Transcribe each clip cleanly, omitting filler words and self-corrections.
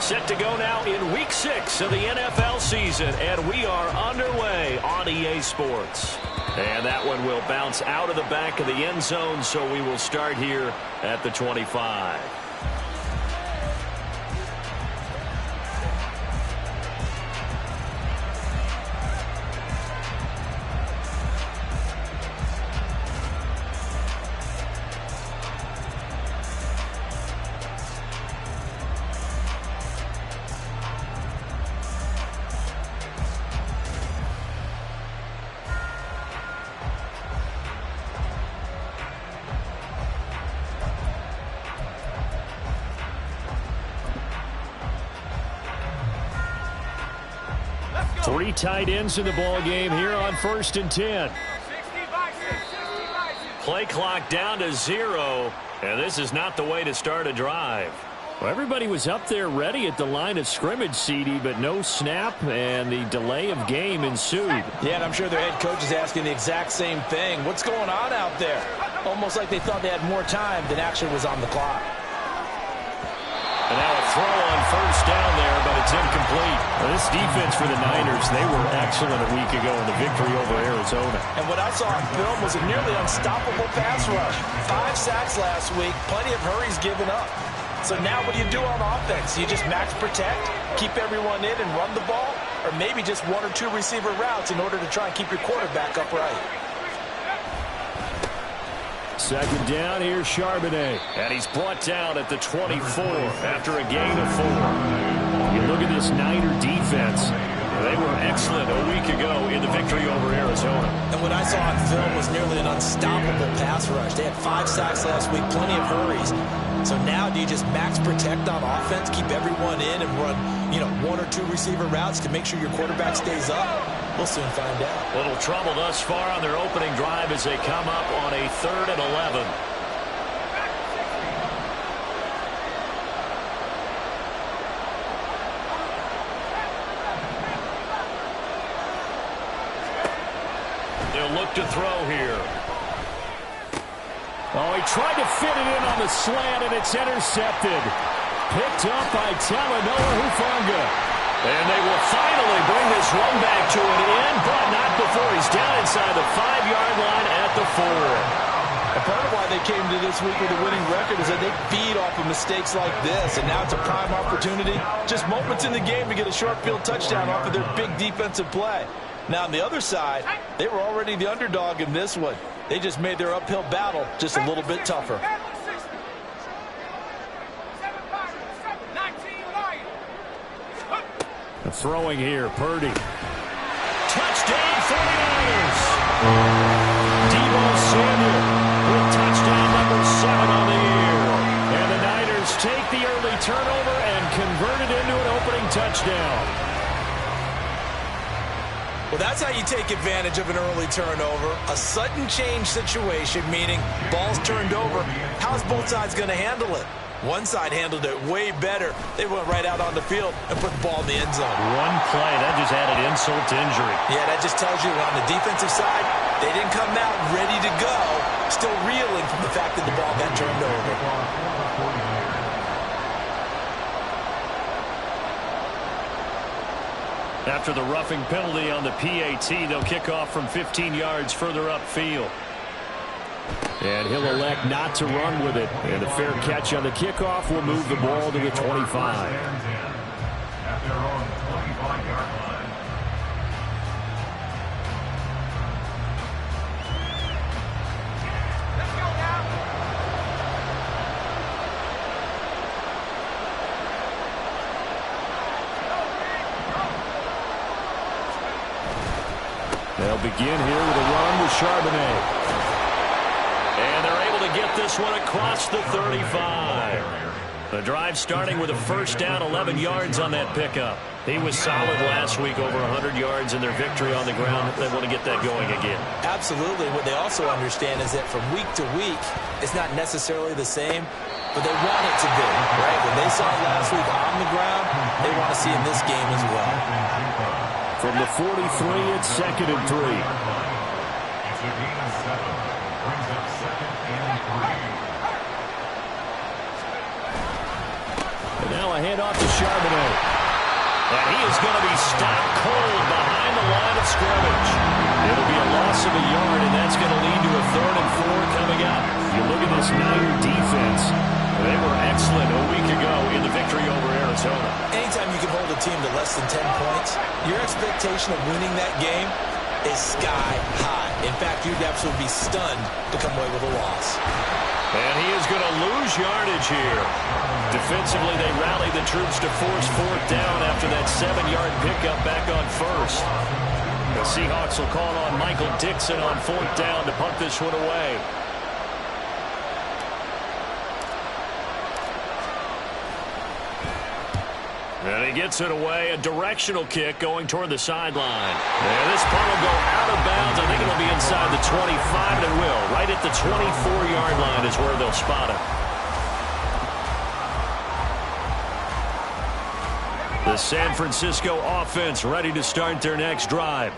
Set to go now in Week 6 of the NFL season, and we are underway on EA Sports. And that one will bounce out of the back of the end zone, so we will start here at the 25. Three tight ends in the ball game here on 1st and 10. Play clock down to 0, and this is not the way to start a drive. Well, everybody was up there ready at the line of scrimmage, CD, but no snap, and the delay of game ensued. Yeah, and I'm sure their head coach is asking the exact same thing. What's going on out there? Almost like they thought they had more time than actually was on the clock. And now a throw on 1st down there, but it's incomplete. Well, this defense for the Niners, they were excellent a week ago in the victory over Arizona. And what I saw on film was a nearly unstoppable pass rush. 5 sacks last week, plenty of hurries given up. So now what do you do on offense? You just max protect, keep everyone in and run the ball, or maybe just 1 or 2 receiver routes in order to try and keep your quarterback upright. Second down, here's Charbonnet. And he's brought down at the 24 after a gain of 4. You look at this Niner defense. They were excellent a week ago in the victory over Arizona. And what I saw on film was nearly an unstoppable pass rush. They had 5 sacks last week, plenty of hurries. So now do you just max protect on offense, keep everyone in and run, 1 or 2 receiver routes to make sure your quarterback stays up? We'll soon find out. Little trouble thus far on their opening drive as they come up on a 3rd and 11. They'll look to throw here. Oh, he tried to fit it in on the slant, and it's intercepted. Picked up by Talanoa Hufanga. And they will finally bring this one back to an end, but not before he's down inside the 5-yard line at the 4. And part of why they came to this week with a winning record is that they feed off of mistakes like this, and now it's a prime opportunity. Just moments in the game to get a short field touchdown off of their big defensive play. Now, on the other side, they were already the underdog in this one. They just made their uphill battle just a little bit tougher. Throwing here, Purdy. Touchdown, 49ers. Deebo Samuel with touchdown number 7 on the year. And the Niners take the early turnover and convert it into an opening touchdown. Well, that's how you take advantage of an early turnover. A sudden change situation, meaning ball's turned over. How's both sides going to handle it? One side handled it way better. They went right out on the field and put the ball in the end zone. One play, that just added insult to injury. Yeah, that just tells you on the defensive side, they didn't come out ready to go, still reeling from the fact that the ball got turned over. After the roughing penalty on the PAT, they'll kick off from 15 yards further upfield. And he'll elect not to run with it. And a fair catch on the kickoff will move the ball to the 25. They'll begin here with a run with Charbonnet. And they're able to get this one across the 35. The drive starting with a 1st down, 11 yards on that pickup. He was solid last week, over 100 yards in their victory on the ground. They want to get that going again. Absolutely. What they also understand is that from week to week, it's not necessarily the same, but they want it to be, right? When they saw it last week on the ground, they want to see in this game as well. From the 43, it's 2nd and 3. And now now a handoff to Charbonnet. And he is going to be stopped cold behind the line of scrimmage. It'll be a loss of a yard, and that's going to lead to a 3rd and 4 coming up. You look at this Niner defense. They were excellent a week ago in the victory over Arizona. Anytime you can hold a team to less than 10 points, your expectation of winning that game is sky high. In fact, you'd absolutely be stunned to come away with a loss. And he is going to lose yardage here. Defensively, they rallied the troops to force 4th down after that 7-yard pickup back on 1st. The Seahawks will call on Michael Dixon on 4th down to punt this one away. And he gets it away, a directional kick going toward the sideline. And this punt will go out of bounds. I think it'll be inside the 25, and it will. Right at the 24-yard line is where they'll spot it. The San Francisco offense ready to start their next drive.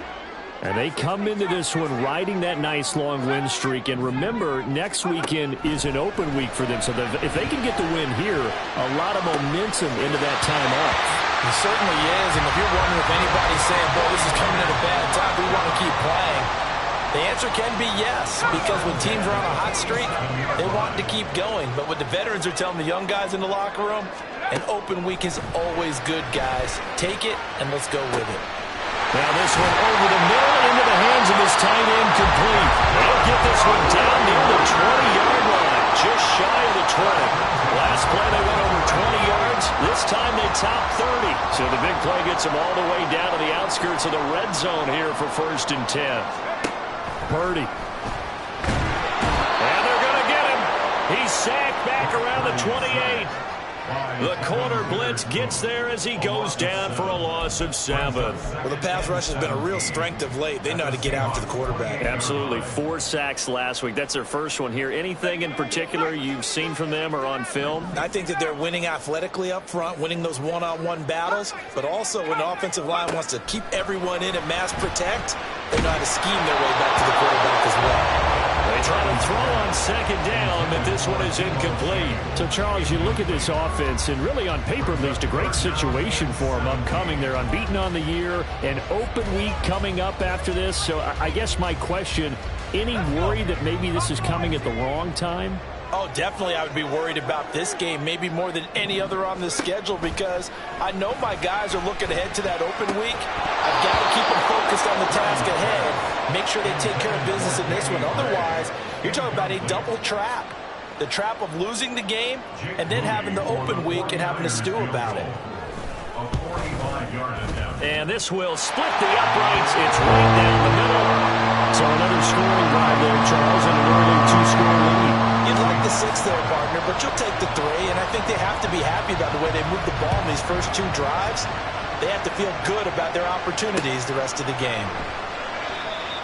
And they come into this one riding that nice long win streak. And remember, next weekend is an open week for them. So if they can get the win here, a lot of momentum into that time off. It certainly is. And if you're wondering if anybody's saying, boy, this is coming at a bad time, we want to keep playing, the answer can be yes. Because when teams are on a hot streak, they want to keep going. But what the veterans are telling the young guys in the locker room, an open week is always good, guys. Take it, and let's go with it. Now this one over the middle into the hands of his tight end, complete. They'll get this one down near the 20-yard line, just shy of the 20. Last play they went over 20 yards. This time they top 30. So the big play gets them all the way down to the outskirts of the red zone here for 1st and 10. Purdy. And they're going to get him. He's sacked back around the 28. The corner blitz gets there as he goes down for a loss of 7. Well, the pass rush has been a real strength of late. They know how to get after the quarterback. Absolutely. 4 sacks last week. That's their first one here. Anything in particular you've seen from them or on film? I think that they're winning athletically up front, winning those one-on-one battles, but also when the offensive line wants to keep everyone in and mass protect, they know how to scheme their way back to the quarterback as well. They try to throw on 2nd down, but this one is incomplete. So, Charles, you look at this offense, and really on paper, at least, a great situation for them upcoming. They're unbeaten on the year, an open week coming up after this. So I guess my question, any worry that maybe this is coming at the wrong time? Oh, definitely I would be worried about this game, maybe more than any other on the schedule, because I know my guys are looking ahead to that open week. I've got to keep them focused on the task ahead, make sure they take care of business in this one. Otherwise, you're talking about a double trap. The trap of losing the game and then having the open week and having to stew about it. And this will split the uprights. It's right down the middle. So another scoring drive there, Charles, and an early 2-score lead. You'd like the 6 there, partner, but you'll take the 3, and I think they have to be happy about the way they moved the ball in these first 2 drives. They have to feel good about their opportunities the rest of the game.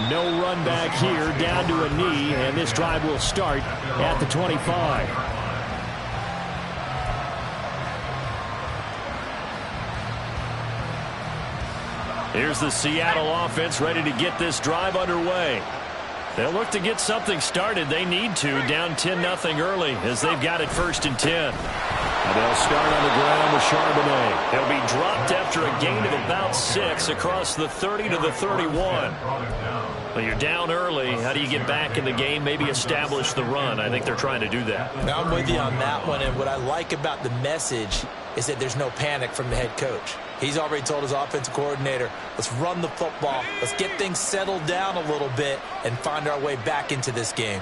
No run back here, down to a knee, and this drive will start at the 25. Here's the Seattle offense ready to get this drive underway. They'll look to get something started. They need to, down 10-0 early as they've got it 1st and 10. And they'll start on the ground with Charbonnet. He'll be dropped after a gain of about 6 across the 30 to the 31. Well, you're down early. How do you get back in the game, maybe establish the run? I think they're trying to do that. Now, I'm with you on that one, and what I like about the message is that there's no panic from the head coach. He's already told his offensive coordinator, let's run the football, let's get things settled down a little bit and find our way back into this game.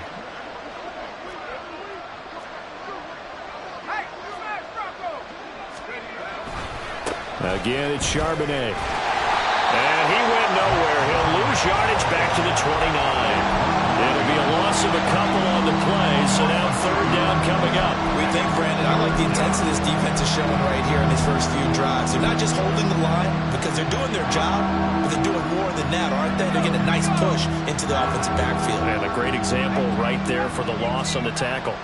Again, it's Charbonnet. And he went nowhere. He'll lose yardage back to the 29. It'll be a loss of a couple on the play, so now 3rd down coming up. We think, Brandon, I like the intensity this defense is showing right here in these first few drives. They're not just holding the line because they're doing their job, but they're doing more than that, aren't they? They're getting a nice push into the offensive backfield. And a great example right there for the loss on the tackle.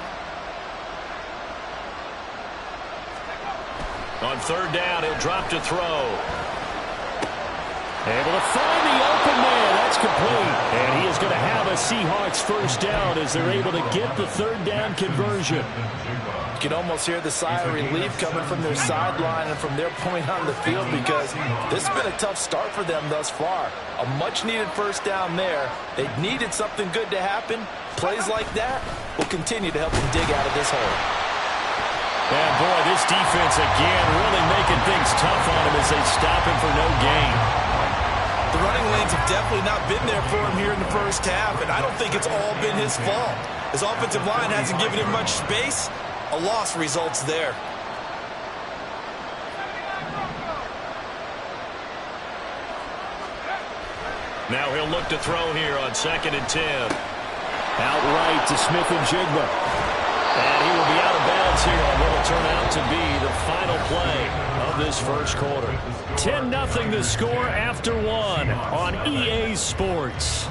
On 3rd down, he'll drop to throw. Able to find the open man. That's complete. And he is going to have a Seahawks first down as they're able to get the third down conversion. You can almost hear the sigh of relief coming from their sideline and from their point on the field, because this has been a tough start for them thus far. A much-needed first down there. They needed something good to happen. Plays like that will continue to help them dig out of this hole. And, boy, this defense again really making things tough on him as they stop him for no gain. The running lanes have definitely not been there for him here in the first half, and I don't think it's all been his fault. His offensive line hasn't given him much space. A loss results there. Now he'll look to throw here on 2nd and 10. Out right to Smith-Njigba. And he will be out of bounds here on what will turn out to be the final play of this first quarter. 10-0 the score after 1 on EA Sports.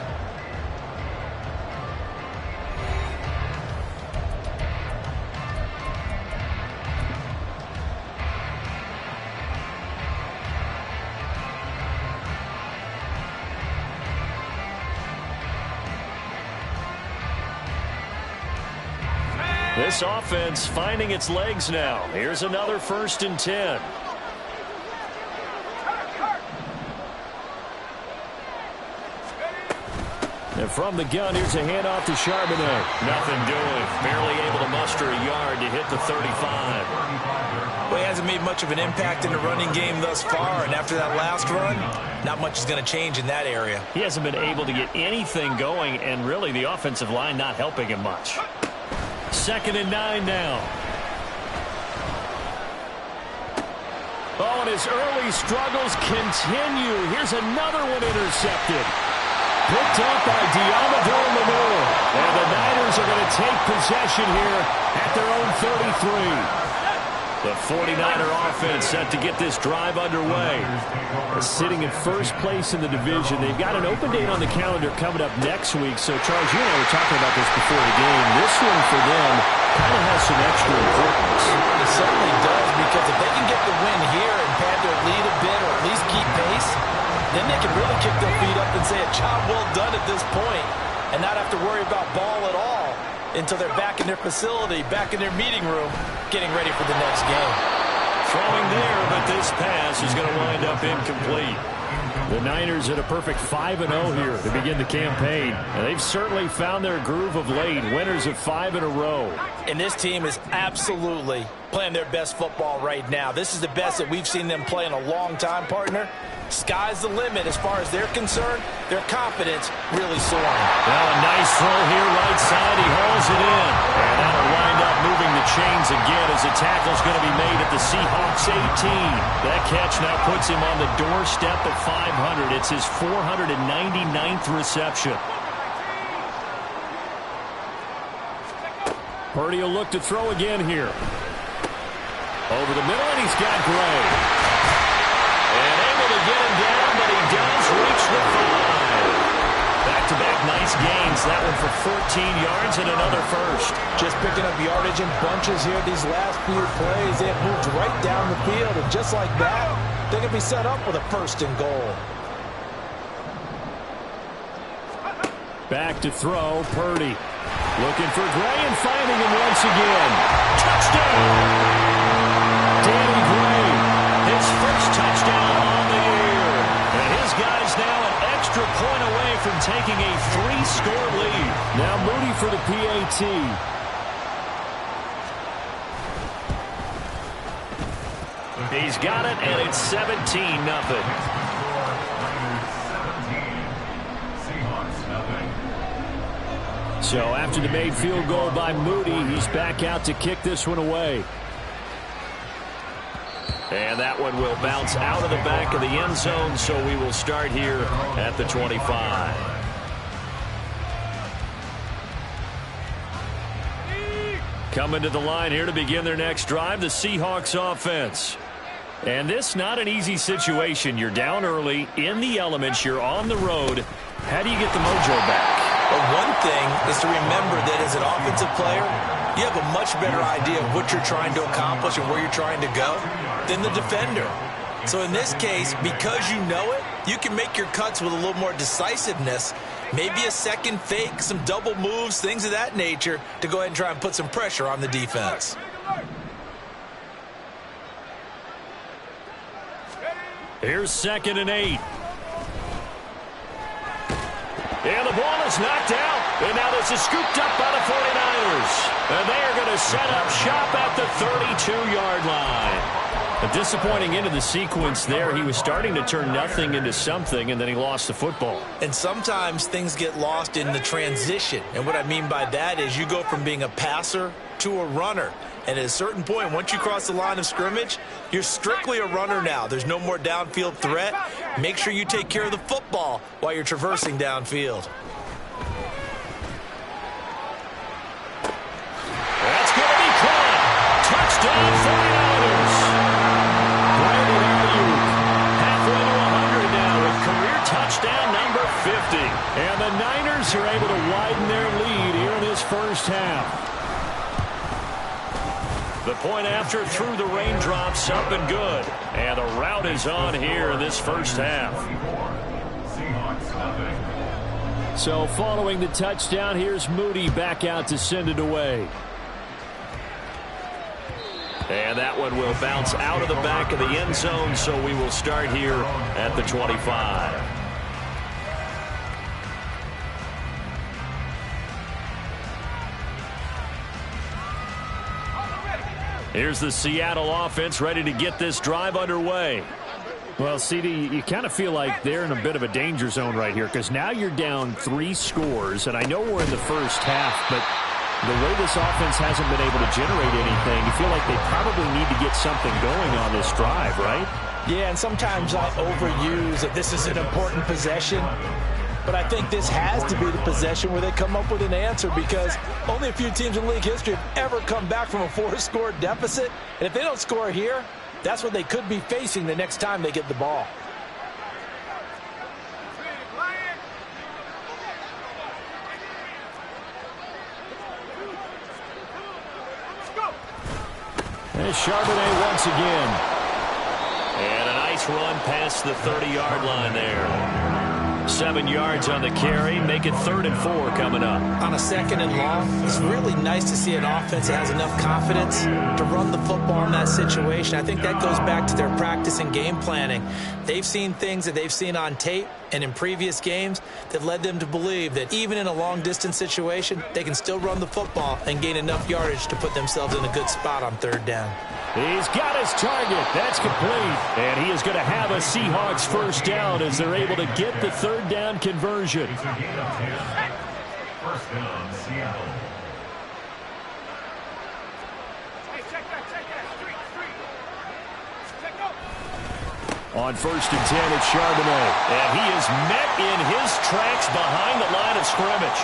This offense finding its legs now. Here's another 1st and 10. And from the gun, here's a handoff to Charbonnet. Nothing doing. Barely able to muster a yard to hit the 35. Well, he hasn't made much of an impact in the running game thus far, and after that last run, not much is going to change in that area. He hasn't been able to get anything going, and really the offensive line not helping him much. 2nd and 9 now. Oh, and his early struggles continue. Here's another one intercepted. Picked up by Deommodore Lenoir. And the Niners are going to take possession here at their own 33. The 49er offense set to get this drive underway. Sitting in first place in the division. They've got an open date on the calendar coming up next week. So, Charles, you and I were talking about this before the game. This one for them kind of has some extra importance. It certainly does, because if they can get the win here and pad their lead a bit, or at least keep pace, then they can really kick their feet up and say a job well done at this point, and not have to worry about ball at all until they're back in their facility, back in their meeting room, getting ready for the next game. Throwing there, but this pass is going to wind up incomplete. The Niners at a perfect 5-0 here to begin the campaign. And they've certainly found their groove of late, winners of 5 in a row. And this team is absolutely playing their best football right now. This is the best that we've seen them play in a long time, partner. Sky's the limit as far as they're concerned. Their confidence really soaring. Now a nice throw here right side. He hauls it in. And that'll wind up moving the chains again as the tackle's going to be made at the Seahawks 18. That catch now puts him on the doorstep of 500. It's his 499th reception. Purdy will look to throw again here. Over the middle, and he's got Gray. And able to get him down, but he does reach the 5. Back-to-back nice gains. That one for 14 yards and another first. Just picking up yardage in bunches here these last few plays. They have moved right down the field, and just like that, they can be set up with a 1st and goal. Back to throw, Purdy. Looking for Gray and finding him once again. Touchdown! Danny Gray, his first touchdown on the year. And his guys now an extra point away from taking a 3-score lead. Now Moody for the PAT. He's got it, and it's 17-0. So after the made field goal by Moody, he's back out to kick this one away. And that one will bounce out of the back of the end zone, so we will start here at the 25. Coming to the line here to begin their next drive, the Seahawks offense. And this not an easy situation. You're down early, in the elements, you're on the road. How do you get the mojo back? But one thing is to remember that as an offensive player, you have a much better idea of what you're trying to accomplish and where you're trying to go than the defender. So in this case, because you know it, you can make your cuts with a little more decisiveness maybe a second fake, some double moves, things of that nature to go ahead and try and put some pressure on the defense. Here's 2nd and 8. And the ball is knocked out. And now this is scooped up by the 49ers. And they are going to set up shop at the 32-yard line. A disappointing end of the sequence there. He was starting to turn nothing into something, and then he lost the football. And sometimes things get lost in the transition. And what I mean by that is you go from being a passer to a runner. And at a certain point, once you cross the line of scrimmage, you're strictly a runner now. There's no more downfield threat. Make sure you take care of the football while you're traversing downfield. That's going to be caught. Touchdown 49ers. Brandon Ayuk halfway to 100 now with career touchdown number 50. And the Niners are able to widen their lead here in this first half. The point after through the raindrops, up and good. And the route is on here in this first half. So following the touchdown, here's Moody back out to send it away. And that one will bounce out of the back of the end zone, so we will start here at the 25. Here's the Seattle offense ready to get this drive underway. Well, CD, you kind of feel like they're in a bit of a danger zone right here because now you're down 3 scores, and I know we're in the first half, but the way this offense hasn't been able to generate anything, you feel like they probably need to get something going on this drive, right? Yeah, and sometimes I overuse that this is an important possession. But I think this has to be the possession where they come up with an answer because only a few teams in league history have ever come back from a 4-score deficit. And if they don't score here, that's what they could be facing the next time they get the ball. There's Charbonnet once again. And a nice run past the 30-yard line there. 7 yards on the carry. Make it 3rd and 4 coming up. On a 2nd and long, it's really nice to see an offense that has enough confidence to run the football in that situation. I think that goes back to their practice and game planning. They've seen things that they've seen on tape and in previous games that led them to believe that even in a long-distance situation, they can still run the football and gain enough yardage to put themselves in a good spot on 3rd down. He's got his target. That's complete. And he is going to have a Seahawks first down as they're able to get the 3rd down conversion. First down, Seattle. On 1st and 10, it's Charbonnet. And he is met in his tracks behind the line of scrimmage.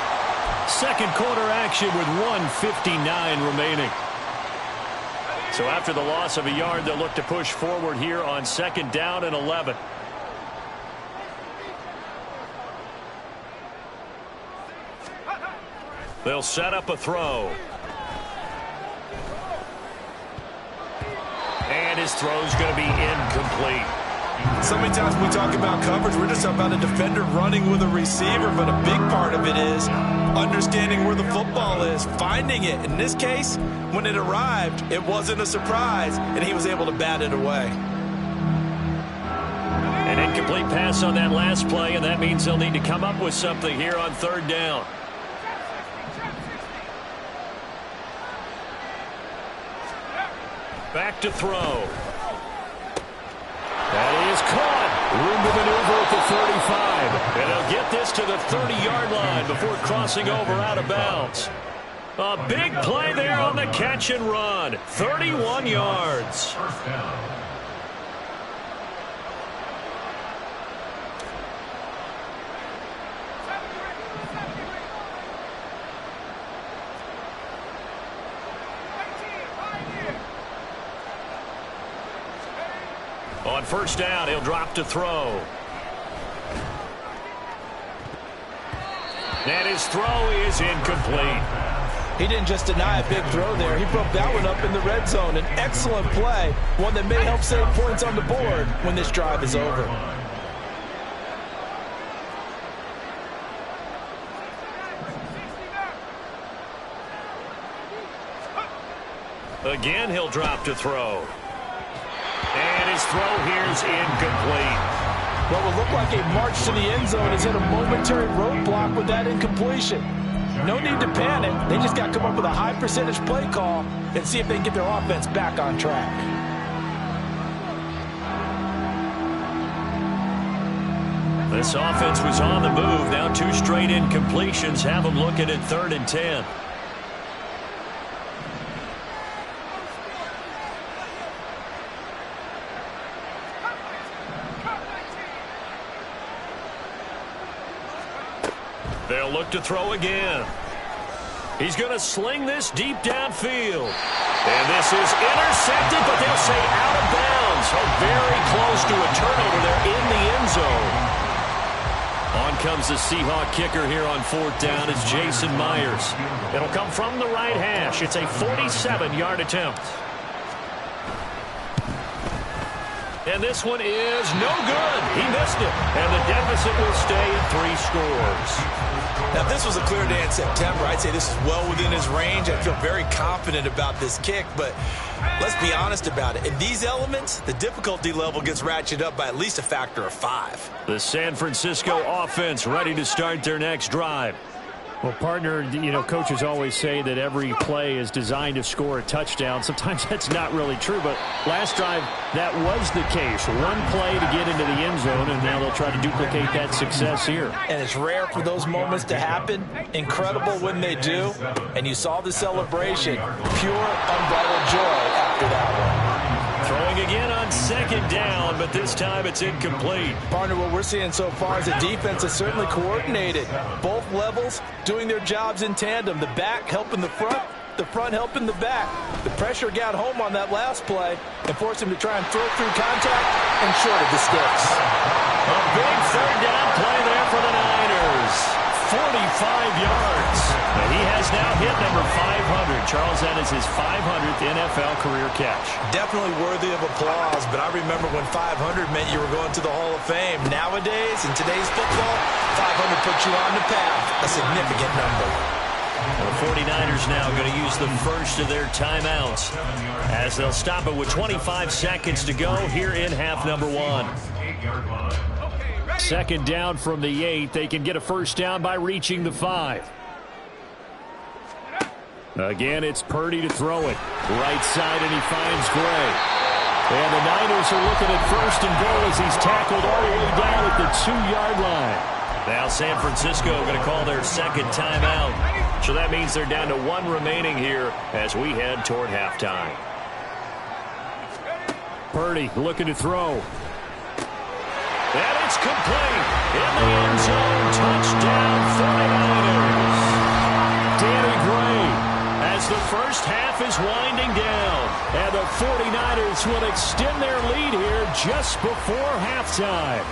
Second quarter action with 1:59 remaining. So after the loss of a yard, they'll look to push forward here on 2nd down and 11. They'll set up a throw. And his throw's going to be incomplete. So many times when we talk about coverage, we're just talking about a defender running with a receiver, but a big part of it is understanding where the football is, finding it. In this case, when it arrived, it wasn't a surprise, and he was able to bat it away. An incomplete pass on that last play, and that means they'll need to come up with something here on 3rd down. Back to throw. That is caught. Room to maneuver at the 35. And they'll get this to the 30-yard line before crossing over out of bounds. A big play there on the catch and run. 31 yards. First down. On 1st down, he'll drop to throw. And his throw is incomplete. He didn't just deny a big throw there. He broke that one up in the red zone. An excellent play, one that may help save points on the board when this drive is over. Again, he'll drop to throw. And his throw here's incomplete. What would look like a march to the end zone is hit a momentary roadblock with that incompletion. No need to panic. They just got to come up with a high percentage play call and see if they can get their offense back on track. This offense was on the move. Now 2 straight incompletions have them looking at 3rd and 10. They'll look to throw again. He's going to sling this deep downfield. And this is intercepted, but they'll say out of bounds. Oh, very close to a turnover there in the end zone. On comes the Seahawk kicker here on 4th down. It's Jason Myers. It'll come from the right hash. It's a 47-yard attempt. And this one is no good. He missed it. And the deficit will stay at 3 scores. Now, if this was a clear day in September, I'd say this is well within his range. I feel very confident about this kick, but let's be honest about it. In these elements, the difficulty level gets ratcheted up by at least a factor of 5. The San Francisco offense ready to start their next drive. Well, partner, you know, coaches always say that every play is designed to score a touchdown. Sometimes that's not really true, but last drive, that was the case. One play to get into the end zone, and now they'll try to duplicate that success here. And it's rare for those moments to happen. Incredible when they do. And you saw the celebration. Pure, unbridled joy after that one. Throwing again on 2nd down, but this time it's incomplete. Partner, what we're seeing so far is the defense is certainly coordinated. Both levels doing their jobs in tandem. The back helping the front helping the back. The pressure got home on that last play and forced him to try and throw through contact and shorted the sticks. A big 3rd down play there for the Niners. 45 yards. And he has now hit number 500. Charles, that is his 500th NFL career catch. Definitely worthy of applause, but I remember when 500 meant you were going to the Hall of Fame. Nowadays, in today's football, 500 puts you on the path, a significant number. The 49ers now going to use the first of their timeouts as they'll stop it with 25 seconds to go here in half number 1. 2nd down from the 8. They can get a first down by reaching the 5. Again, it's Purdy to throw it. Right side, and he finds Gray. And the Niners are looking at 1st and goal as he's tackled all the way down at the 2-yard line. Now San Francisco going to call their 2nd timeout. So that means they're down to 1 remaining here as we head toward halftime. Purdy looking to throw. And it's complete. In the end zone, touchdown 49ers. Danny Gray as the first half is winding down. And the 49ers will extend their lead here just before halftime.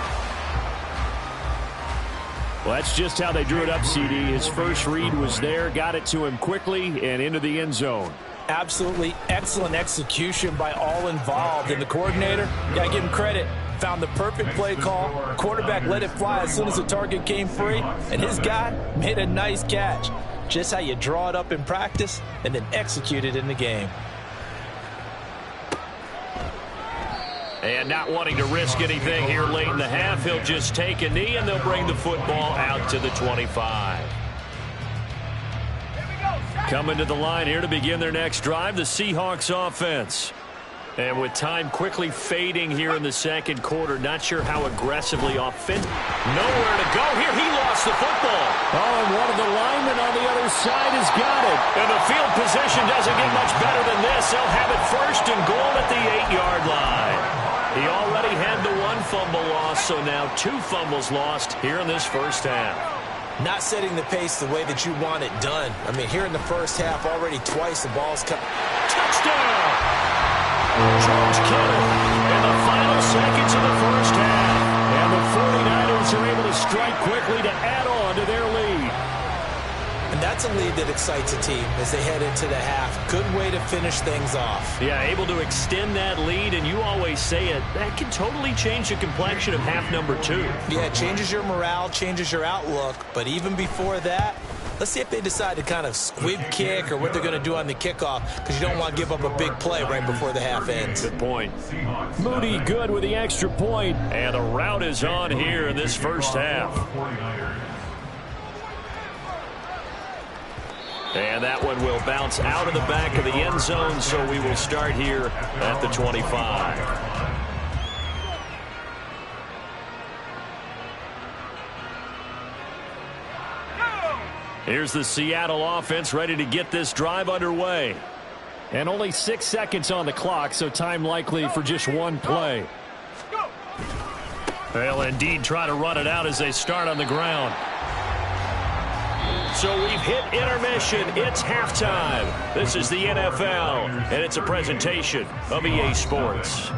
Well, that's just how they drew it up, CD. His first read was there, got it to him quickly, and into the end zone. Absolutely excellent execution by all involved. And the coordinator, got to give him credit, found the perfect play call. Quarterback let it fly as soon as the target came free. And his guy made a nice catch. Just how you draw it up in practice and then execute it in the game. And not wanting to risk anything here late in the half, he'll just take a knee and they'll bring the football out to the 25. Coming to the line here to begin their next drive, the Seahawks offense. And with time quickly fading here in the 2nd quarter, not sure how aggressively offensive. Nowhere to go here. He lost the football. Oh, and one of the linemen on the other side has got it. And the field position doesn't get much better than this. They'll have it 1st and goal at the 8-yard line. He already had the 1 fumble loss, so now 2 fumbles lost here in this first half. Not setting the pace the way that you want it done. I mean, here in the first half, already twice the ball's cut. Touchdown! George Kittle in the final seconds of the first half. And the 49ers are able to strike quickly to add on to their lead. And that's a lead that excites a team as they head into the half. Good way to finish things off. Yeah, able to extend that lead, and you always say it, that can totally change the complexion of half number 2. Yeah, it changes your morale, changes your outlook, but even before that, Let's see if they decide to kind of squib kick or what they're going to do on the kickoff, because you don't want to give up a big play right before the half ends. Good point. Moody good with the extra point. And the rout is on here in this first half. And that one will bounce out of the back of the end zone, so we will start here at the 25. Here's the Seattle offense ready to get this drive underway. And only 6 seconds on the clock, so time likely for just one play. They'll indeed try to run it out as they start on the ground. So we've hit intermission. It's halftime. This is the NFL, and it's a presentation of EA Sports.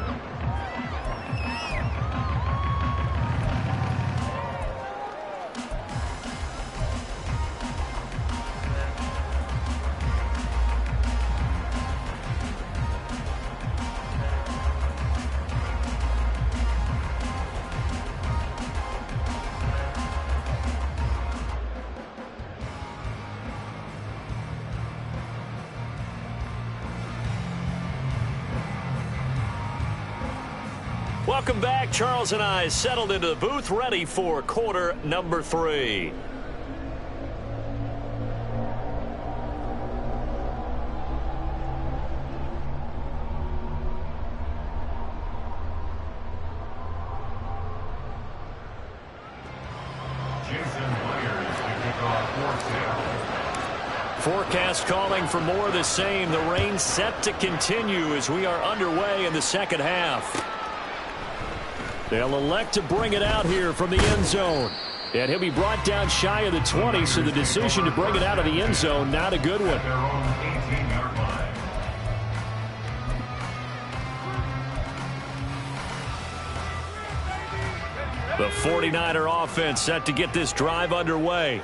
Welcome back. Charles and I settled into the booth, ready for quarter number 3. Forecast calling for more of the same. The rain set to continue as we are underway in the second half. They'll elect to bring it out here from the end zone. And he'll be brought down shy of the 20, so the decision to bring it out of the end zone, not a good one. The 49er offense set to get this drive underway.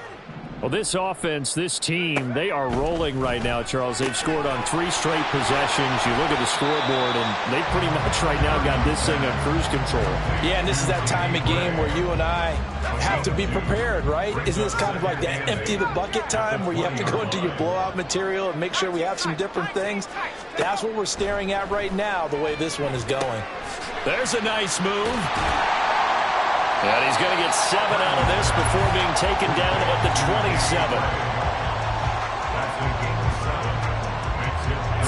Well, this offense, this team, they are rolling right now, Charles. They've scored on 3 straight possessions. You look at the scoreboard, and they pretty much right now got this thing on cruise control. Yeah, and this is that time of game where you and I have to be prepared, right? Isn't this kind of like the empty the bucket time where you have to go into your blowout material and make sure we have some different things? That's what we're staring at right now, the way this one is going. There's a nice move. And he's going to get 7 out of this before being taken down at the 27.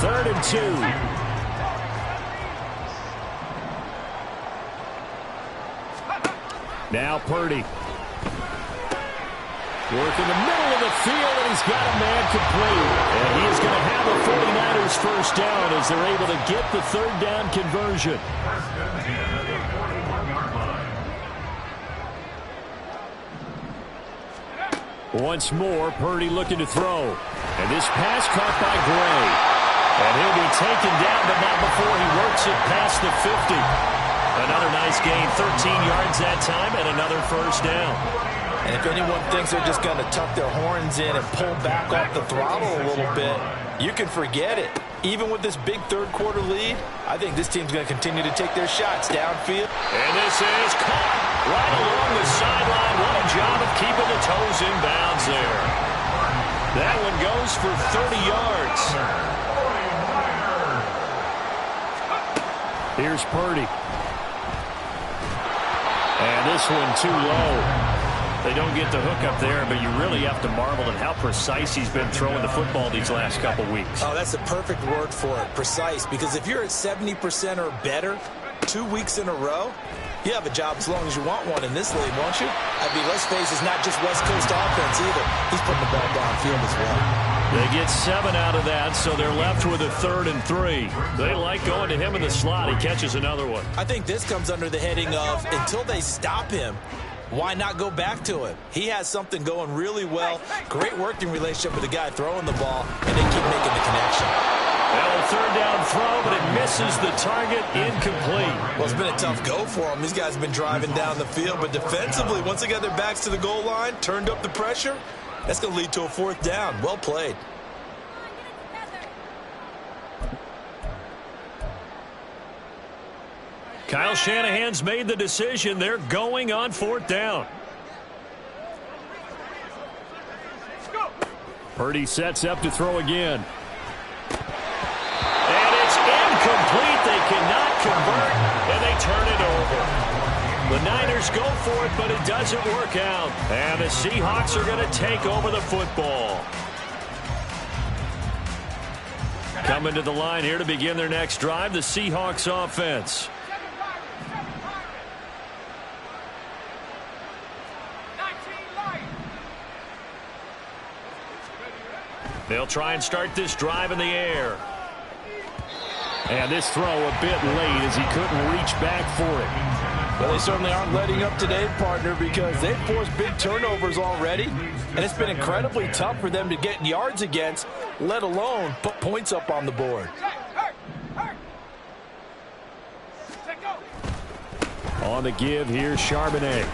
3rd and 2. Now Purdy. Work in the middle of the field, and he's got a man complete. And he is going to have the 49ers first down as they're able to get the 3rd down conversion. Once more, Purdy looking to throw. And this pass caught by Gray. And he'll be taken down, but not before he works it past the 50. Another nice gain, 13 yards that time, and another first down. And if anyone thinks they're just going to tuck their horns in and pull back off the throttle a little bit, you can forget it. Even with this big third-quarter lead, I think this team's going to continue to take their shots downfield. And this is caught right along the sideline. What a job of keeping the toes in bounds there. That one goes for 30 yards. Here's Purdy. And this one too low. They don't get the hook up there, but you really have to marvel at how precise he's been throwing the football these last couple weeks. Oh, that's the perfect word for it, precise. Because if you're at 70% or better 2 weeks in a row, you have a job as long as you want one in this league, won't you? I mean, let's face it, it's not just West Coast offense either. He's putting the ball downfield as well. They get 7 out of that, so they're left with a 3rd and 3. They like going to him in the slot. He catches another one. I think this comes under the heading of until they stop him, why not go back to him? He has something going really well. Great working relationship with the guy throwing the ball, and they keep making the connection. Well, 3rd down throw, but it misses the target, incomplete. Well, it's been a tough go for them. These guys have been driving down the field, but defensively, once they got their backs to the goal line, turned up the pressure, that's going to lead to a 4th down. Well played. Kyle Shanahan's made the decision. They're going on 4th down. Purdy sets up to throw again. And it's incomplete. They cannot convert, and they turn it over. The Niners go for it, but it doesn't work out. And the Seahawks are going to take over the football. Coming to the line here to begin their next drive, the Seahawks offense. They'll try and start this drive in the air. And this throw a bit late as he couldn't reach back for it. Well, they certainly aren't letting up today, partner, because they've forced big turnovers already, and it's been incredibly tough for them to get yards against, let alone put points up on the board. On the give here, Charbonnet.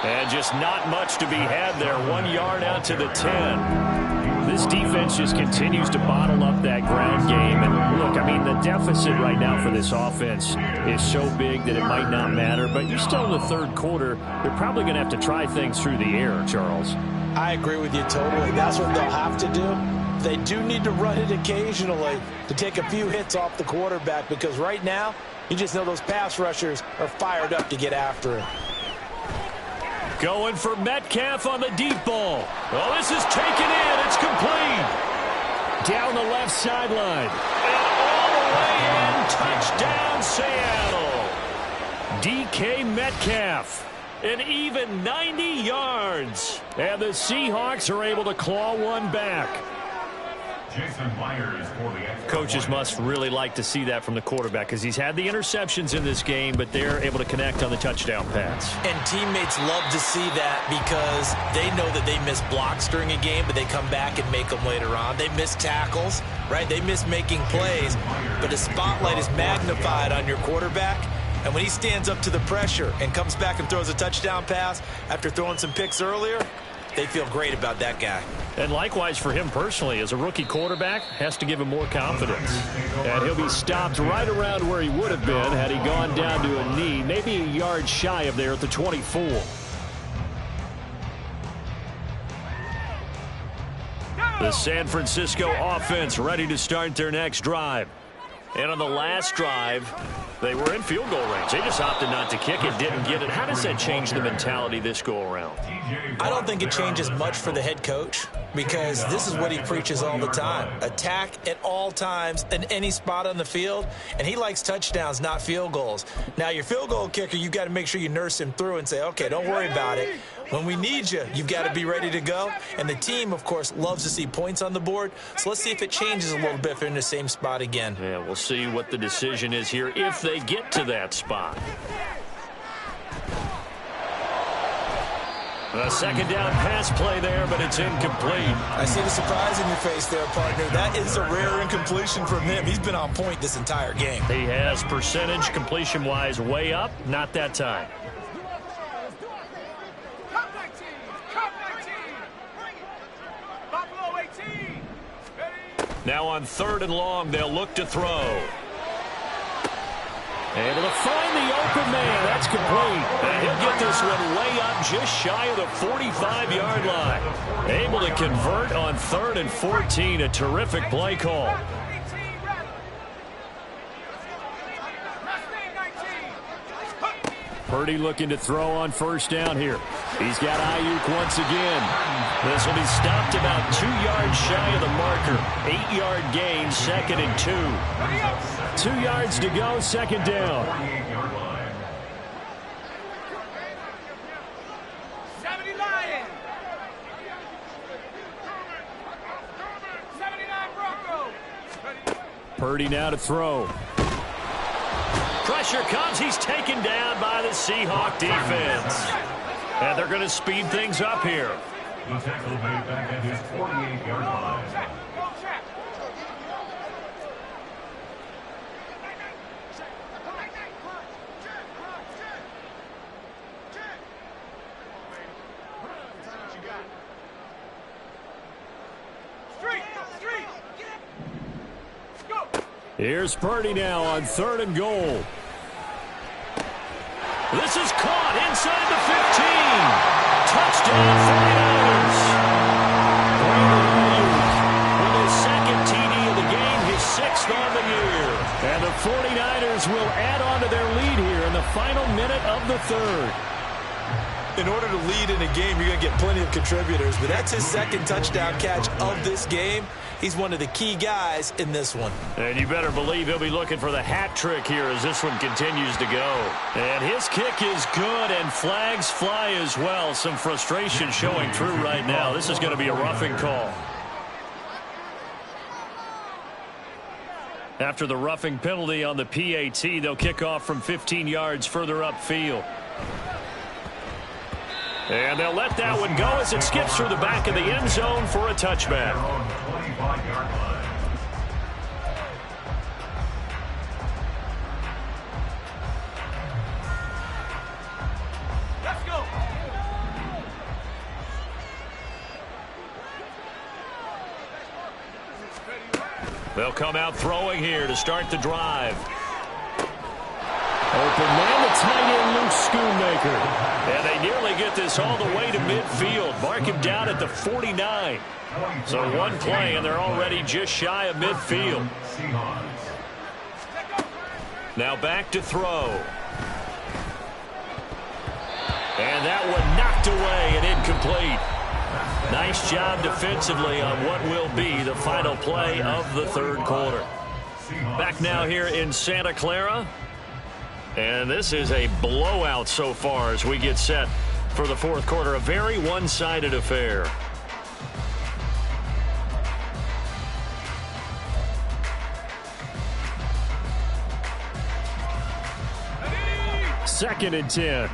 And just not much to be had there. 1 yard out to the 10. This defense just continues to bottle up that ground game. And look, I mean, the deficit right now for this offense is so big that it might not matter. But you're still in the third quarter. They're probably going to have to try things through the air, Charles. I agree with you totally. That's what they'll have to do. They do need to run it occasionally to take a few hits off the quarterback, because right now, you just know those pass rushers are fired up to get after him. Going for Metcalf on the deep ball. Oh, this is taken in. It's complete. Down the left sideline. And all the way in. Touchdown, Seattle. DK Metcalf. An even 90 yards. And the Seahawks are able to claw one back. Coaches must really like to see that from the quarterback, because he's had the interceptions in this game, but they're able to connect on the touchdown pass. And teammates love to see that, because they know that they miss blocks during a game, but they come back and make them later on. They miss tackles, right? They miss making plays, but the spotlight is magnified on your quarterback. And when he stands up to the pressure and comes back and throws a touchdown pass after throwing some picks earlier, they feel great about that guy. And likewise for him personally, as a rookie quarterback, has to give him more confidence. And he'll be stopped right around where he would have been had he gone down to a knee, maybe a yard shy of there at the 24. The San Francisco offense ready to start their next drive. And on the last drive, they were in field goal range. They just opted not to kick it, didn't get it. How does that change the mentality this go-around? I don't think it changes much for the head coach, because this is what he preaches all the time. Attack at all times in any spot on the field, and he likes touchdowns, not field goals. Now, your field goal kicker, you've got to make sure you nurse him through and say, okay, don't worry about it. When we need you, you've got to be ready to go. And the team, of course, loves to see points on the board. So let's see if it changes a little bit if they're in the same spot again. Yeah, we'll see what the decision is here if they get to that spot. A second down pass play there, but it's incomplete. I see the surprise in your face there, partner. That is a rare incompletion from him. He's been on point this entire game. He has percentage completion-wise way up. Not that time. Now on 3rd and long, they'll look to throw. Able to find the open man. That's complete. And he'll get this one way up just shy of the 45-yard line. Able to convert on 3rd and 14. A terrific play call. Purdy looking to throw on 1st down here. He's got Ayuk once again. This will be stopped about 2 yards shy of the marker. 8-yard gain, 2nd and 2. 2 yards to go, 2nd down. 79 Broncos. Purdy now to throw. Pressure comes. He's taken down by the Seahawk defense. And they're going to speed things up here. The tackle made back at his 48-yard line. Here's Purdy now on 3rd and goal. This is caught inside the 15. Touchdown 49ers. with his second TD of the game, his 6th on the year. And the 49ers will add on to their lead here in the final minute of the third. In order to lead in a game, you're going to get plenty of contributors, but that's his second touchdown catch of this game. He's one of the key guys in this one. And you better believe he'll be looking for the hat trick here as this one continues to go. And his kick is good, and flags fly as well. Some frustration showing through right now. This is going to be a roughing call. After the roughing penalty on the PAT, they'll kick off from 15 yards further upfield. And they'll let that one go as it skips through the back of the end zone for a touchback. Let's go. They'll come out throwing here to start the drive. Open man, the tight end, Luke Schoonmaker. And they nearly get this all the way to midfield. Mark him down at the 49. So one play, and they're already just shy of midfield. Now back to throw. And that one knocked away and incomplete. Nice job defensively on what will be the final play of the third quarter. Back now here in Santa Clara. And this is a blowout so far as we get set for the fourth quarter. A very one-sided affair. Second and 10.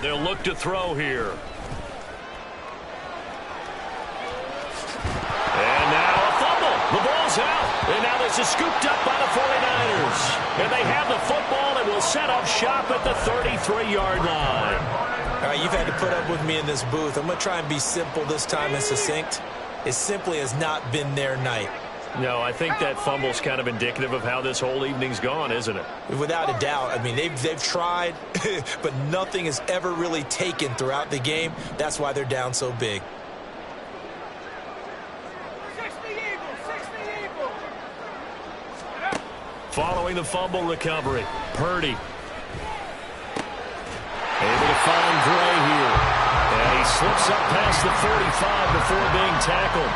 They'll look to throw here. And now a fumble. The ball's out. And now this is scooped up by the 49ers. And they have the football and will set up shop at the 33-yard line. All right, you've had to put up with me in this booth. I'm going to try and be simple this time and succinct. It simply has not been their night. No, I think that fumble's kind of indicative of how this whole evening's gone, isn't it? Without a doubt. I mean, they've tried, but nothing has ever really taken throughout the game. That's why they're down so big. Following the fumble recovery, Purdy. Able to find Gray here. And he slips up past the 45 before being tackled.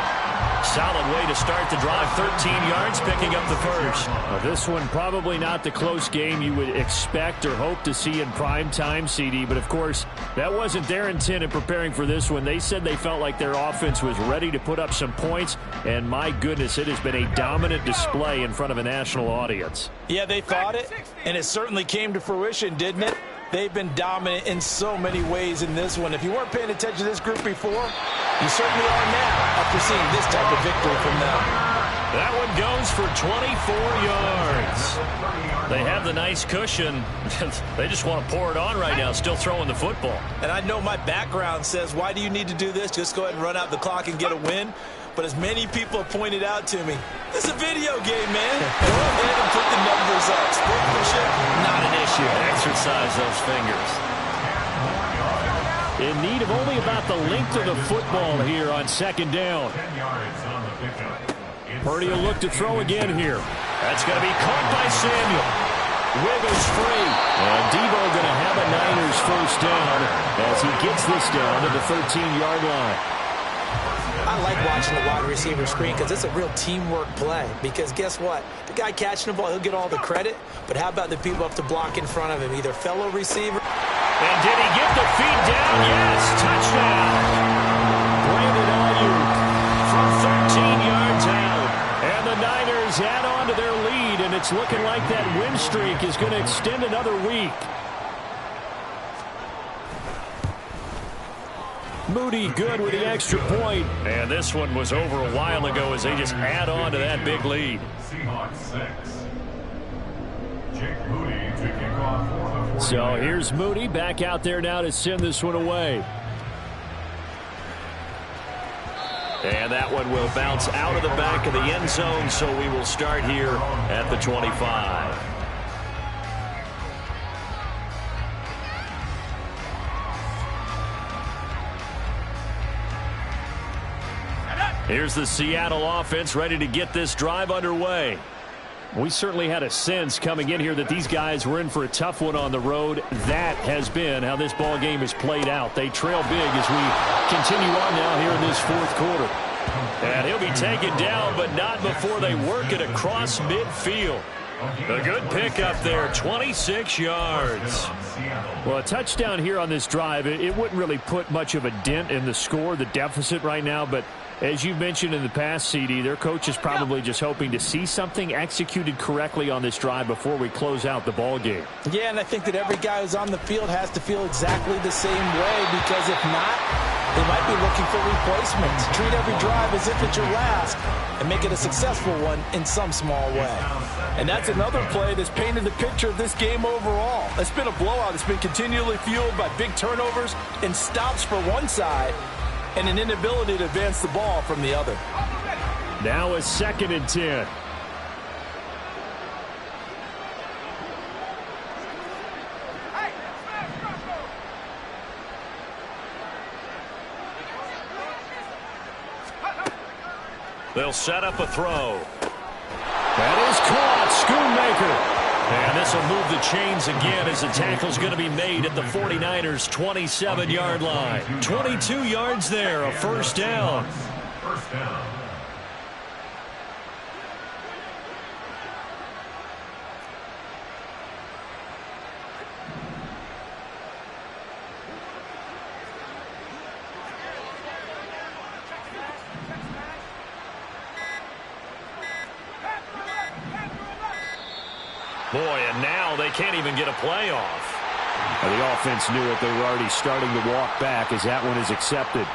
Solid way to start the drive. 13 yards, picking up the first. This one probably not the close game you would expect or hope to see in prime time, CD. But, of course, that wasn't their intent in preparing for this one. They said they felt like their offense was ready to put up some points. And, my goodness, it has been a dominant display in front of a national audience. Yeah, they thought it, and it certainly came to fruition, didn't it? They've been dominant in so many ways in this one. If you weren't paying attention to this group before, you certainly are now after seeing this type of victory from them. That one goes for 24 yards. They have the nice cushion. They just want to pour it on right now, still throwing the football. And I know my background says, why do you need to do this? Just go ahead and run out the clock and get a win. But as many people have pointed out to me, this is a video game, man. Go ahead and put the numbers up. Sportsmanship, not an issue. Exercise those fingers. In need of only about the length of the football here on second down. Purdy will look to throw again here. That's going to be caught by Samuel. Wiggles free. And Debo going to have a Niners first down as he gets this down to the 13-yard line. I like watching the wide receiver screen because it's a real teamwork play. Because guess what? The guy catching the ball, he'll get all the credit. But how about the people up to block in front of him? Either fellow receiver. And did he get the feet down? Yes, touchdown. Brandon Ayuk From 13 yards out. and the Niners add on to their lead, and it's looking like that win streak is going to extend another week. Moody good with the extra point. And this one was over a while ago as they just add on to that big lead. Seahawks 6. Jake Moody to kick off for the 49ers. So here's Moody back out there now to send this one away. And that one will bounce out of the back of the end zone, so we will start here at the 25. Here's the Seattle offense ready to get this drive underway. We certainly had a sense coming in here that these guys were in for a tough one on the road. That has been how this ball game has played out. They trail big as we continue on now here in this fourth quarter. And he'll be taken down, but not before they work it across midfield. A good pickup there, 26 yards. Well, a touchdown here on this drive, it wouldn't really put much of a dent in the score, the deficit right now, but as you mentioned in the past, CD, their coach is probably just hoping to see something executed correctly on this drive before we close out the ball game. Yeah, and I think that every guy who's on the field has to feel exactly the same way, because if not, they might be looking for replacements. Treat every drive as if it's your last and make it a successful one in some small way. And that's another play that's painted the picture of this game overall. It's been a blowout. It's been continually fueled by big turnovers and stops for one side and an inability to advance the ball from the other. Now a 2nd and 10. They'll set up a throw. That is caught. Schoonmaker. And this will move the chains again as the tackle's going to be made at the 49ers' 27-yard line. 22 yards there, a first down. First down. Boy, and now they can't even get a play off. Well, the offense knew it. They were already starting to walk back as that one is accepted.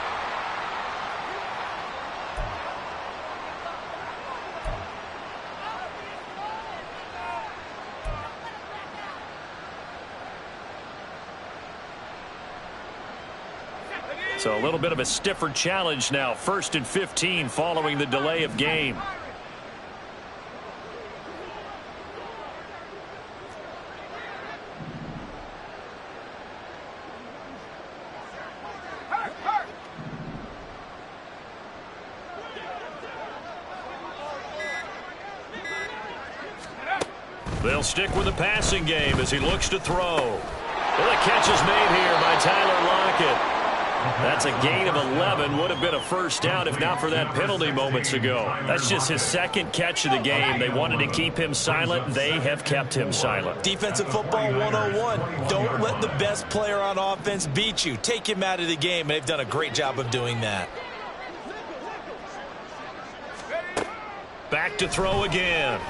So a little bit of a stiffer challenge now. 1st and 15 following the delay of game. They'll stick with the passing game as he looks to throw. Well, the catch is made here by Tyler Lockett. That's a gain of 11. Would have been a first down if not for that penalty moments ago. That's just his 2nd catch of the game. They wanted to keep him silent. They have kept him silent. Defensive football 101. Don't let the best player on offense beat you. Take him out of the game, and they've done a great job of doing that. Back to throw again.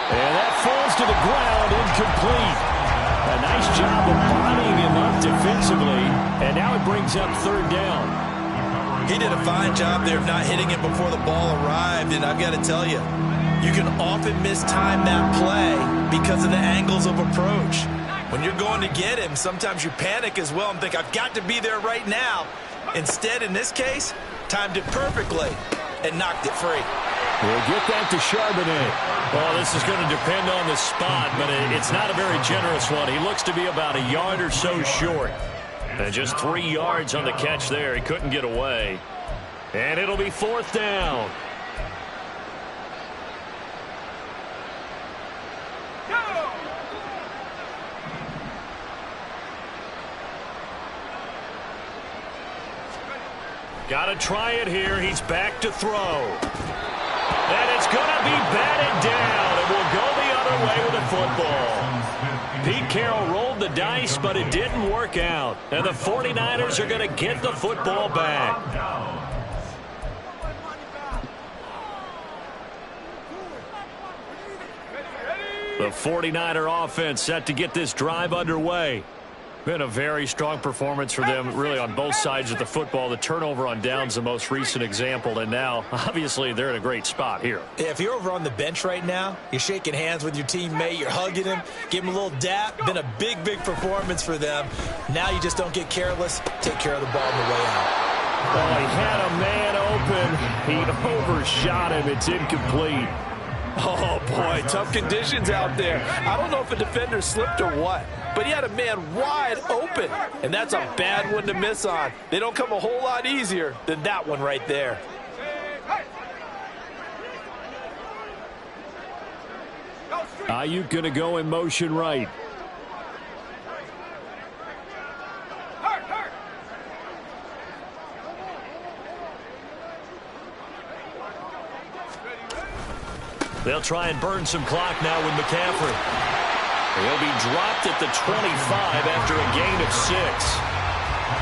And that falls to the ground, incomplete. A nice job of bodying him up defensively, and now it brings up 3rd down. He did a fine job there of not hitting him before the ball arrived, and I've got to tell you, you can often mistime that play because of the angles of approach. When you're going to get him, sometimes you panic as well and think, I've got to be there right now. Instead, in this case, timed it perfectly and knocked it free. We'll get that to Charbonnet. Well, this is going to depend on the spot, but it's not a very generous one. He looks to be about a yard or so short. And just 3 yards on the catch there. He couldn't get away. And it'll be 4th down. Got to try it here. He's back to throw. And it's going to be batted down, and we'll go the other way with the football. Pete Carroll rolled the dice, but it didn't work out. And the 49ers are going to get the football back. The 49er offense set to get this drive underway. Been a very strong performance for them, really, on both sides of the football. The turnover on downs, the most recent example, and now, obviously, they're in a great spot here. Yeah, if you're over on the bench right now, you're shaking hands with your teammate, you're hugging him, give him a little dap. Been a big, big performance for them. Now you just don't get careless. Take care of the ball on the way out. Well, he had a man open. He overshot him. It's incomplete. Oh, boy, tough conditions out there. I don't know if a defender slipped or what, but he had a man wide open, and that's a bad one to miss on. They don't come a whole lot easier than that one right there. Ayuk going to go in motion right. They'll try and burn some clock now with McCaffrey. He'll be dropped at the 25 after a gain of 6.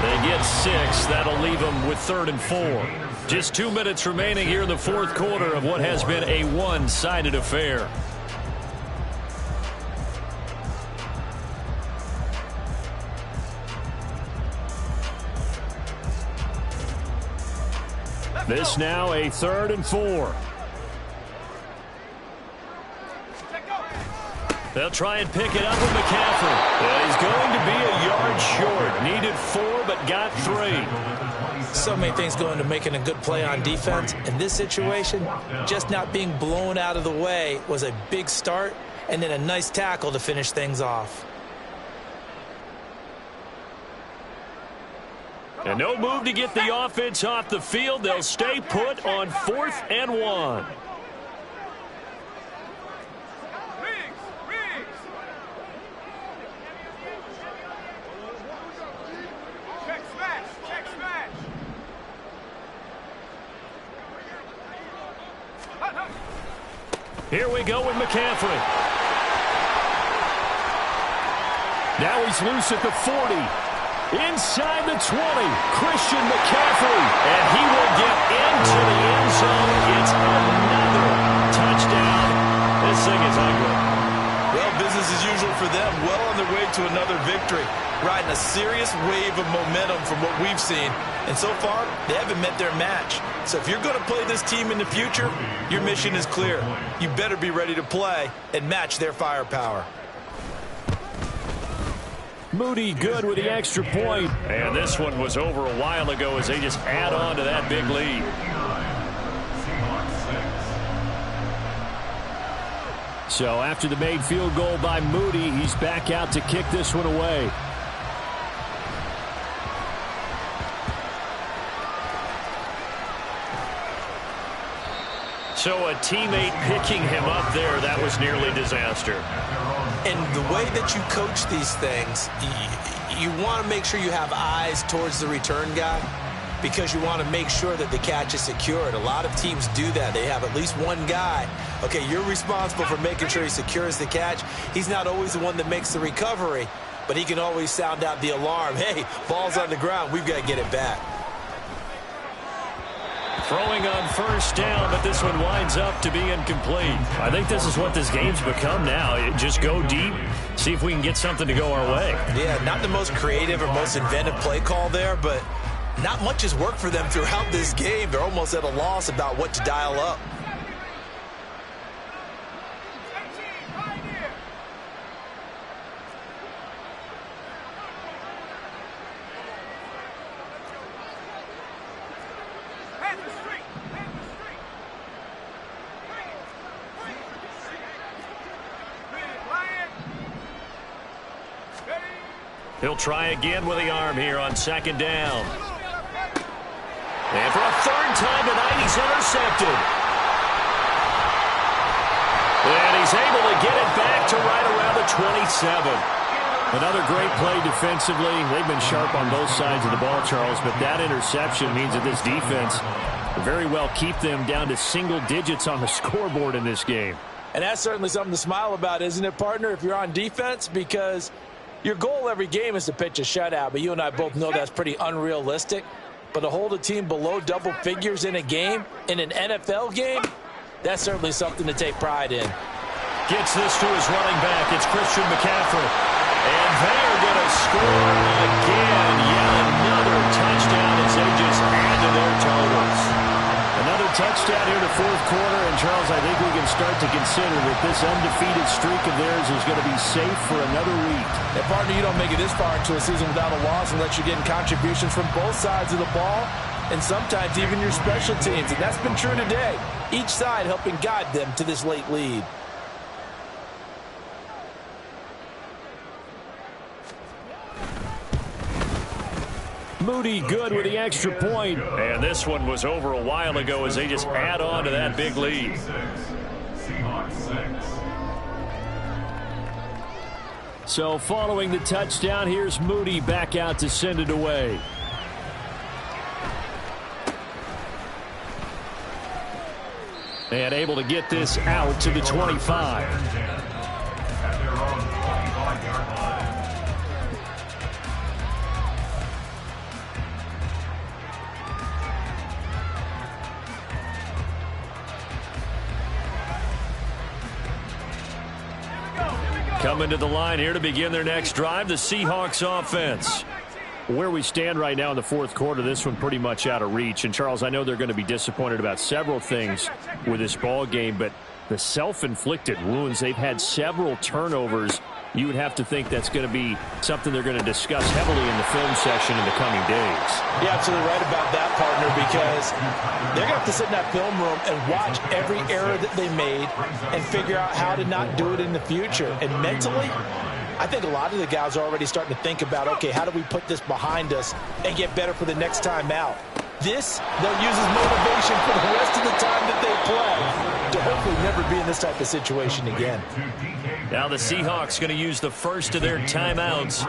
They get 6. That'll leave them with 3rd and 4. Just 2 minutes remaining here in the fourth quarter of what has been a one-sided affair. This now a 3rd and 4. They'll try and pick it up with McCaffrey. Well, he's going to be a yard short. Needed 4, but got 3. So many things go into making a good play on defense. In this situation, just not being blown out of the way was a big start, and then a nice tackle to finish things off. And no move to get the offense off the field. They'll stay put on 4th and 1. Here we go with McCaffrey. Now he's loose at the 40. Inside the 20, Christian McCaffrey. And he will get into the end zone. It's another touchdown. This thing is ugly. Well, business as usual for them. Well on their way to another victory. Riding a serious wave of momentum from what we've seen. And so far, they haven't met their match. So if you're going to play this team in the future, your mission is clear. You better be ready to play and match their firepower. Moody good with the extra point. And this one was over a while ago as they just add on to that big lead. So after the made field goal by Moody, he's back out to kick this one away. So a teammate picking him up there, that was nearly disaster. And the way that you coach these things, you want to make sure you have eyes towards the return guy because you want to make sure that the catch is secured. A lot of teams do that. They have at least one guy. Okay, you're responsible for making sure he secures the catch. He's not always the one that makes the recovery, but he can always sound out the alarm. Hey, ball's on the ground. We've got to get it back. Throwing on first down, but this one winds up to be incomplete. I think this is what this game's become now. Just go deep, see if we can get something to go our way. Yeah, not the most creative or most inventive play call there, but not much has worked for them throughout this game. They're almost at a loss about what to dial up. He'll try again with the arm here on 2nd down. And for a 3rd time tonight, he's intercepted. And he's able to get it back to right around the 27. Another great play defensively. They've been sharp on both sides of the ball, Charles, but that interception means that this defense will very well keep them down to single digits on the scoreboard in this game. And that's certainly something to smile about, isn't it, partner, if you're on defense? Because your goal every game is to pitch a shutout, but you and I both know that's pretty unrealistic. But to hold a team below double figures in a game, in an NFL game, that's certainly something to take pride in. Gets this to his running back. It's Christian McCaffrey. And they're going to score again. Yet another touchdown as they just add to their totals. Another touchdown here in the fourth quarter. And, Charles, I think we can start to consider that this undefeated streak of theirs is going to be safe for another week. And, partner, you don't make it this far into a season without a loss unless you're getting contributions from both sides of the ball. and sometimes even your special teams. And that's been true today. Each side helping guide them to this late lead. Moody good with the extra point. And this one was over a while ago as they just add on to that big lead. Seahawks 6. So following the touchdown, here's Moody back out to send it away. And able to get this out to the 25. At their own 25-yard line. Coming to the line here to begin their next drive, the Seahawks offense. Where we stand right now in the fourth quarter, this one pretty much out of reach. And, Charles, I know they're going to be disappointed about several things with this ball game, but the self-inflicted wounds, they've had several turnovers. You would have to think that's going to be something they're going to discuss heavily in the film session in the coming days. You're absolutely right about that, partner, because they're going to have to sit in that film room and watch every error that they made and figure out how to not do it in the future. And mentally, I think a lot of the guys are already starting to think about, okay, how do we put this behind us and get better for the next time out? This, they'll use as motivation for the rest of the time that they play to hopefully never be in this type of situation again. Now the Seahawks going to use the first of their timeouts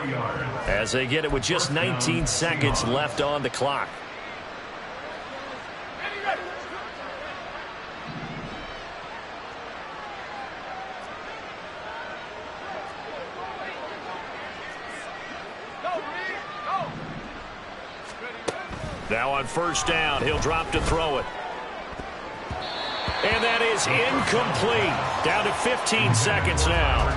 as they get it with just 19 seconds left on the clock. Now on first down, he'll drop to throw it. And that is incomplete. Down to 15 seconds now.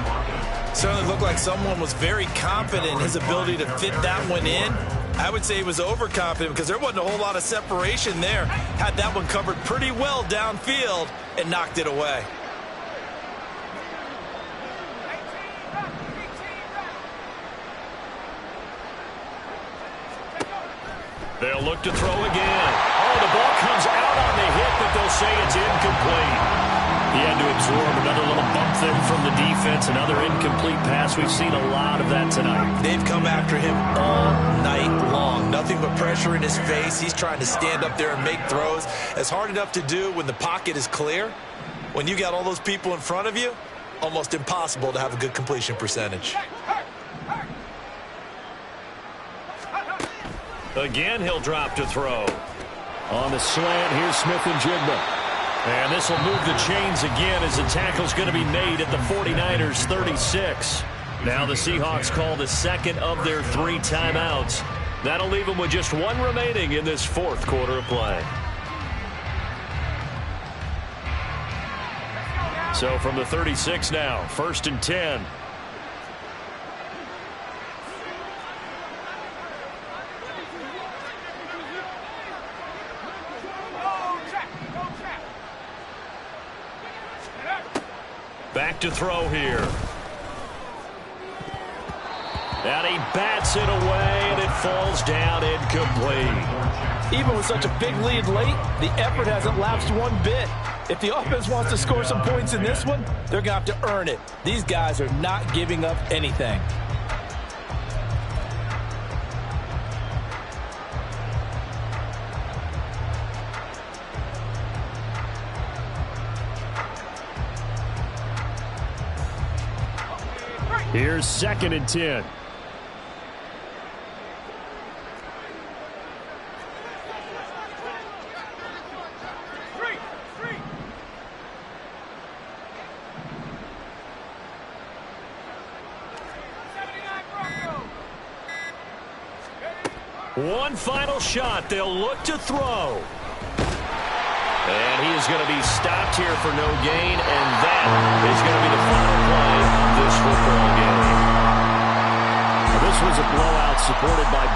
Certainly looked like someone was very confident in his ability to fit that one in. I would say he was overconfident because there wasn't a whole lot of separation there. Had that one covered pretty well downfield and knocked it away. They'll look to throw again. Oh, the ball comes out on the hit, but they'll say it's incomplete. He had to absorb another little bump there from the defense. Another incomplete pass. We've seen a lot of that tonight. They've come after him all night long. Nothing but pressure in his face. He's trying to stand up there and make throws. It's hard enough to do when the pocket is clear. When you got all those people in front of you, almost impossible to have a good completion percentage. Again, he'll drop to throw. On the slant, here's Smith-Njigba. And this will move the chains again as the tackle's going to be made at the 49ers 36. Now the Seahawks call the second of their 3 timeouts. That'll leave them with just 1 remaining in this fourth quarter of play. So from the 36 now, 1st and 10. Back to throw here. And he bats it away, and it falls down incomplete. Even with such a big lead late, the effort hasn't lapsed one bit. If the offense wants to score some points in this one, they're going to have to earn it. These guys are not giving up anything. Here's 2nd and 10. One final shot. They'll look to throw. And he is going to be stopped here for no gain, and that is going to be the final play of this football game. This was a blowout supported by both.